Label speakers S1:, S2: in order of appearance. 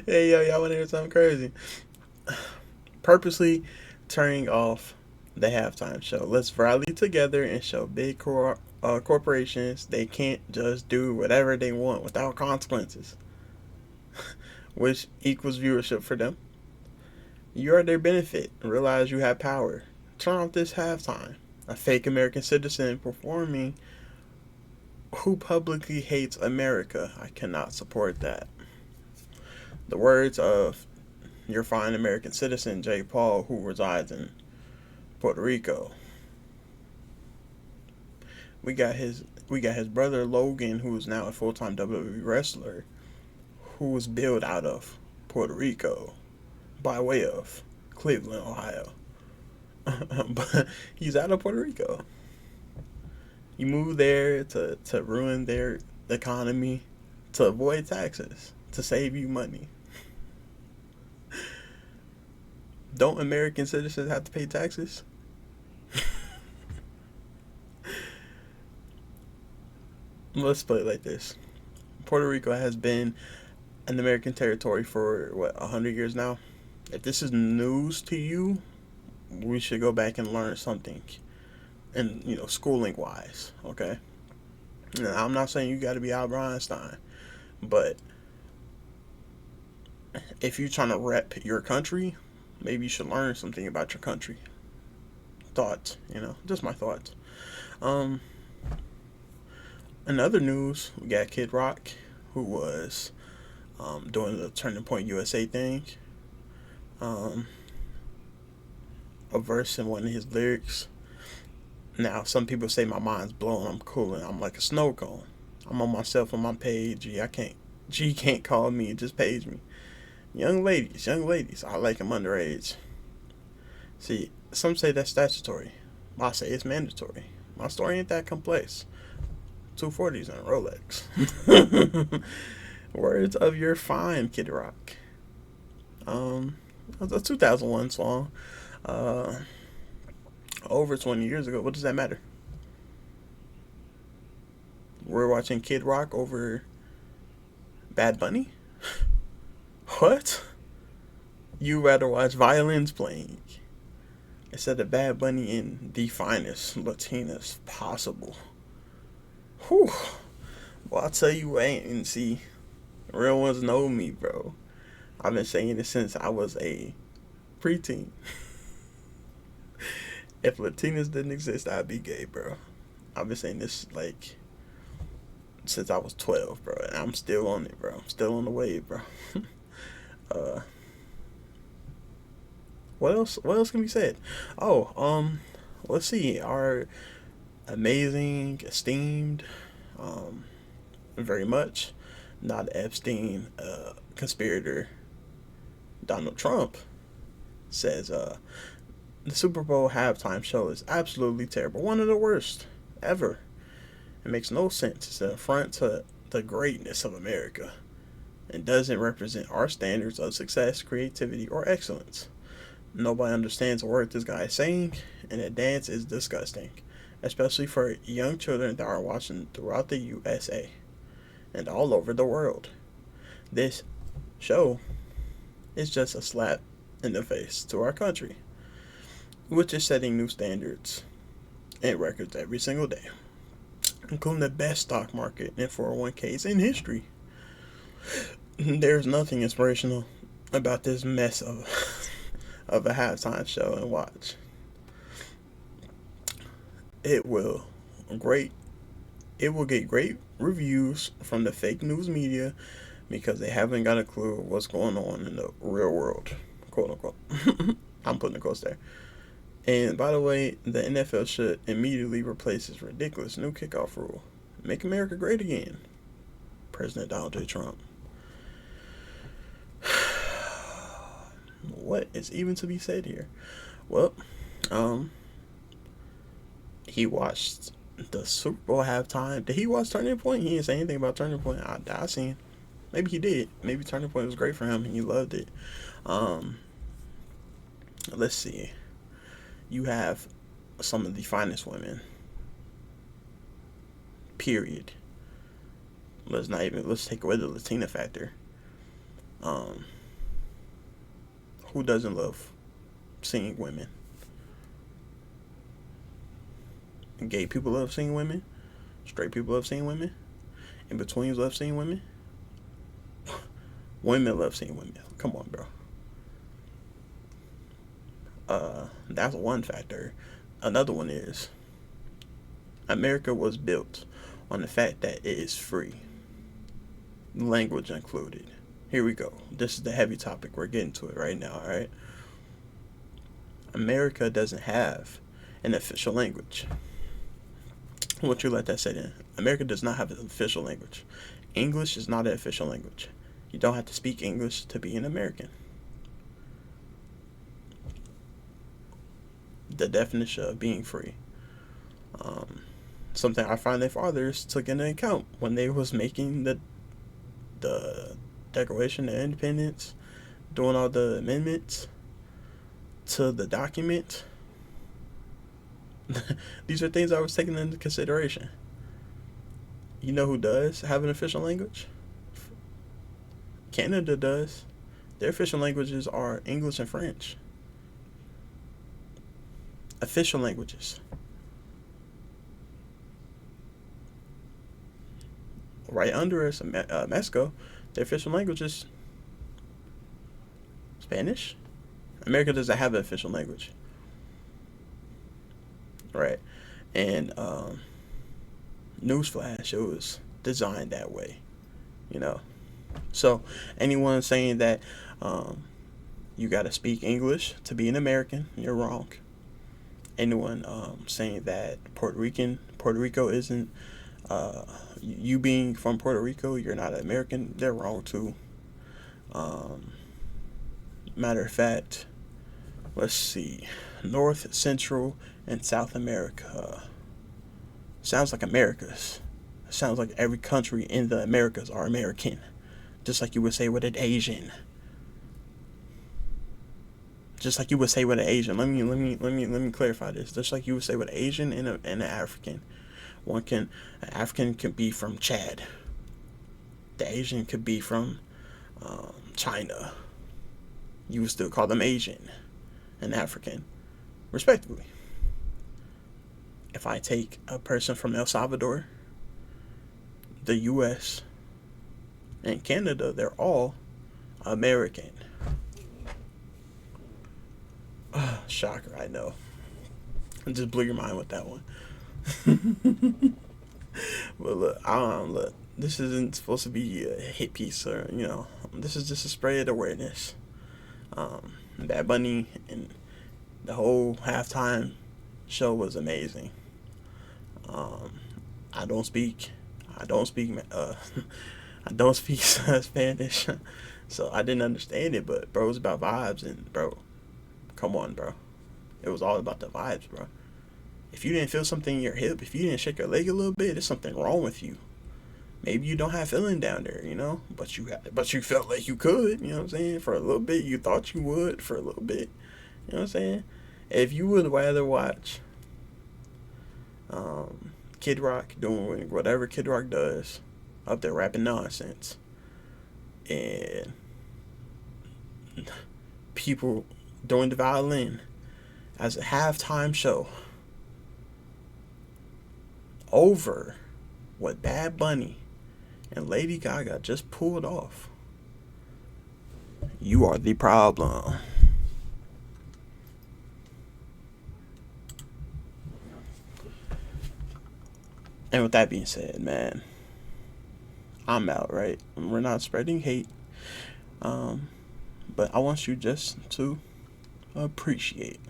S1: Hey, yo, y'all want to hear something crazy? Purposely turning off the halftime show. Let's rally together and show big corporations they can't just do whatever they want without consequences, which equals viewership for them. You are their benefit. Realize you have power. Turn off this halftime. A fake American citizen performing who publicly hates America. I cannot support that. The words of your fine American citizen, Jay Paul, who resides in Puerto Rico. We got his brother Logan, who is now a full time WWE wrestler, who was billed out of Puerto Rico by way of Cleveland, Ohio. But he's out of Puerto Rico. He moved there to ruin their economy, to avoid taxes, to save you money. Don't American citizens have to pay taxes? Let's put it like this: Puerto Rico has been an American territory for what 100 years now. If this is news to you, we should go back and learn something, and schooling wise, okay. Now, I'm not saying you got to be Albert Einstein, but if you're trying to rep your country, maybe you should learn something about your country. Thoughts, just my thoughts. Um, in other news, we got Kid Rock, who was doing the Turning Point USA thing. Um, a verse in one of his lyrics. Now, some people say my mind's blown. I'm cooling. I'm like a snow cone. I'm on myself on my page. G can't call me. Just page me. Young ladies. I like them underage. See, some say that's statutory. I say it's mandatory. My story ain't that complex. 240s and a Rolex. Words of your fine, Kid Rock. Um, a 2001 song. Uh, over 20 years ago. What does that matter? We're watching Kid Rock over Bad Bunny? What? You rather watch violins playing instead of Bad Bunny in the finest Latinas possible. Whew. Well, I'll tell you what, and see, real ones know me, bro. I've been saying this since I was a preteen. If Latinas didn't exist, I'd be gay, bro. I've been saying this like since I was 12, bro, and I'm still on it, bro. I'm still on the wave, bro. uh, what else? What else can be said? Oh, let's see. Our amazing, esteemed, um, very much not Epstein, conspirator Donald Trump says, the Super Bowl halftime show is absolutely terrible, one of the worst ever. It makes no sense. It's an affront to the greatness of America and doesn't represent our standards of success, creativity, or excellence. Nobody understands a word this guy is saying, and the dance is disgusting, especially for young children that are watching throughout the USA and all over the world. This show is just a slap in the face to our country, which is setting new standards and records every single day, including the best stock market and 401ks in history. There's nothing inspirational about this mess of a halftime show and watch. It will great it will get great reviews from the fake news media because they haven't got a clue what's going on in the real world, quote unquote. I'm putting the quotes there. And by the way, the NFL should immediately replace this ridiculous new kickoff rule. Make America great again. President Donald J. Trump. What is even to be said here? Well, um, he watched the Super Bowl halftime. Did he watch Turning Point? He didn't say anything about Turning Point. I seen. Maybe he did. Maybe Turning Point was great for him and he loved it. Um, let's see. You have some of the finest women. Period. let's take away the Latina factor. Um, who doesn't love seeing women? Gay people love seeing women. Straight people love seeing women. In betweens love seeing women. Women love seeing women. Come on, bro. That's one factor. Another one is America was built on the fact that it is free, language included. Here we go. This is the heavy topic. We're getting to it right now, all right? America doesn't have an official language. I want you to let that sit in. America does not have an official language. English is not an official language. You don't have to speak English to be an American. The definition of being free. Something our founding fathers took into account when they was making the Declaration of Independence, doing all the amendments to the document. These are things I was taking into consideration. You know who does have an official language? Canada does. Their official languages are English and French. Official languages. Right under us, Mexico, their official language is Spanish. America doesn't have an official language. Right. And newsflash, it was designed that way, you know. So anyone saying that you got to speak English to be an American, you're wrong. Anyone saying that Puerto Rico isn't, you being from Puerto Rico, you're not an American, they're wrong too. Matter of fact, let's see, North, Central, and South America. Sounds like Americas. Sounds like every country in the Americas are American. Just like you would say with an Asian. Just like you would say with an Asian. Let me clarify this. Just like you would say with an Asian and an African. An African could be from Chad. The Asian could be from China. You would still call them Asian and African, respectively. If I take a person from El Salvador, the U.S., and Canada, they're all American. Shocker, I know. I just blew your mind with that one. But look, this isn't supposed to be a hit piece or, this is just a spread awareness. Bad Bunny and the whole halftime show was amazing. I don't speak I don't speak Spanish, so I didn't understand it. But bro, it was about vibes, and bro, come on, bro, it was all about the vibes, bro. If you didn't feel something in your hip, if you didn't shake your leg a little bit, there's something wrong with you. Maybe you don't have feeling down there, but you felt like you could, you know what I'm saying? For a little bit, you thought you would for a little bit, you know what I'm saying? If you would rather watch Kid Rock doing whatever Kid Rock does, up there rapping nonsense, and people doing the violin as a halftime show over what Bad Bunny and Lady Gaga just pulled off, you are the problem. And with that being said, man, I'm out, right? We're not spreading hate. But I want you just to appreciate